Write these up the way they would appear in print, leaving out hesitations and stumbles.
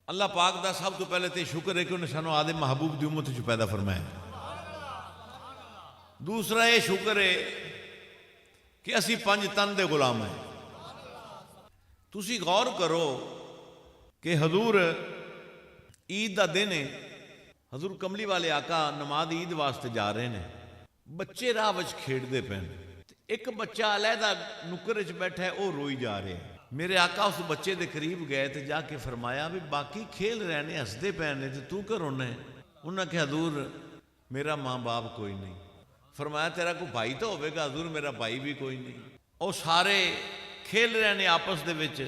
अल्लाह पाक का सब तो पहले तो शुक्र है कि उन्हें सानू आदे महबूब की उम्मत च पैदा फरमाया। दूसरा ये शुक्र है कि असी पंज तन दे गुलाम हैं। तुसी गौर करो कि हजूर ईद का दिन है, हजूर कमली वाले आका नमाज ईद वास्ते जा रहे हैं, बच्चे राह विच खेडदे पे, एक बच्चा अलहदा नुक्कर च बैठा है, वह रोई जा रहे हैं। मेरे आका उस बच्चे के करीब गए तो जाके फरमाया भी बाकी खेल रहे ने, हसदे पे ने, तो तू क्यों रोना है? उन्हें कहा हजूर मेरा माँ बाप कोई नहीं। फरमाया तेरा कोई भाई तो होगा? हजूर मेरा भाई भी कोई नहीं। और सारे खेल रहे ने आपस दे विच,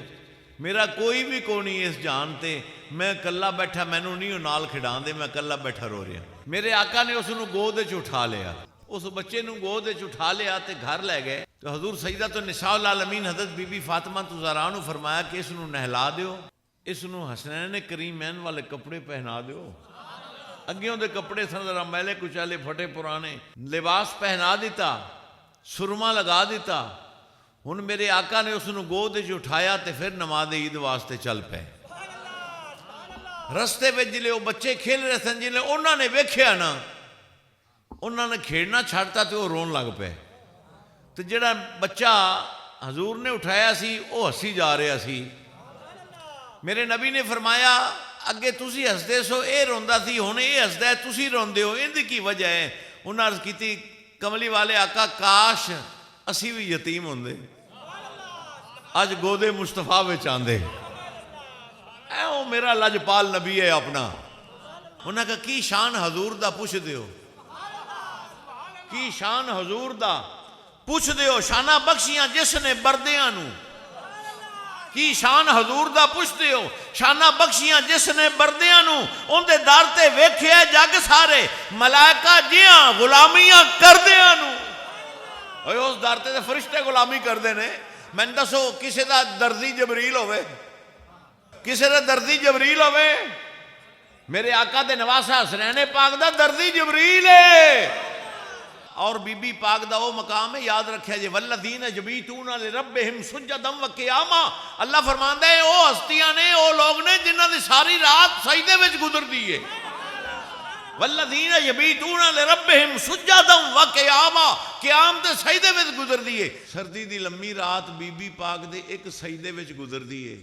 मेरा कोई भी कोई नहीं इस जान ते, मैं कला बैठा, मैनू नहीं नाल खिडा दे, मैं कला बैठा रो रहा। मेरे आका ने उसनू गोद च उठा लिया, उस बच्चे नू गोद च उठा लिया तो घर लै गए। तो हजूर सईदा तो निसाउल आलमीन हजरत बीबी फातिमा तो ज़हरा नू फरमाया कि इसनू नहला दो, इसनू हसनैन करीमैन वाले कपड़े पहना दो। अग्यों के कपड़े सन जरा मैले कुचाले फटे पुराने, लिबास पहना दिता, सुरमा लगा दिता। हुण मेरे आका ने उसनू गोद च उठाया तो फिर नमाज ईद वास्ते चल पे। रस्ते में जिले वो बच्चे खेल रहे सन, जिले उन्होंने वेख्या ना, उन्होंने खेड़ना छड़ता तो वो रोन लग पे। तो जिहड़ा बच्चा हजूर ने उठाया सी वो हसी जा रहा सी। मेरे नबी ने फरमाया अगे तुसी हसदे सो, ये रोंदा सी, हुण ये हसदा है, तुसी रोंदे हो, इहदी की वजह है? उन्हें अर्ज की कमली वाले आका काश असी भी यतीम होंदे, अज गोदे मुस्तफा विच आंदे। ऐ मेरा लजपाल नबी है अपना। उन्हें कहा की शान हजूर दा पुछदे हो, की शान हजूर दा पुछदे हो? शाना बख्शियां जिसने बरदियां नू, की शान हजूर दा पुछदे हो? शाना बख्शियां जिसने बरदियां नू, उनदे दर ते वेख्या जग सारे मलाइका जियां गुलामियां करदियां नू। उस दर ते फरिश्ते गुलामी करते ने। मैंने दसो किसी का दर्दी जबरील होवे, किसी का दर्दी जबरील होवे? मेरे आका दे नवासा हसनैन पाक दा दर्दी जबरील है। और बीबी पाक दा वो मकाम है, याद रखिया जे वल्लज़ीना यबीतूना लिरब्बिहिम सुज्जदन व क़ियामा। अल्लाह फरमांदा है वो हस्तियां ने, वो लोग ने जिन्हां दी सारी रात सजदे विच गुजरदी है। वल्लज़ीना यबीतूना लिरब्बिहिम सुज्जदन व क़ियामा, क़याम ते सजदे विच गुजरदी है। सर्दी दी लम्मी रात बीबी पाक दे एक सजदे विच गुजरदी है।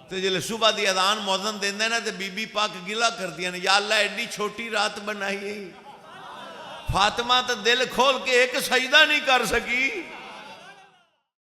तो जिले सुबह की अजान मौजन देंदे ना, तो बीबी पाक गिला करदियां ने, या अल्लाह एडी छोटी रात बनाई है, फातिमा तो दिल खोल के एक सजदा नहीं कर सकी।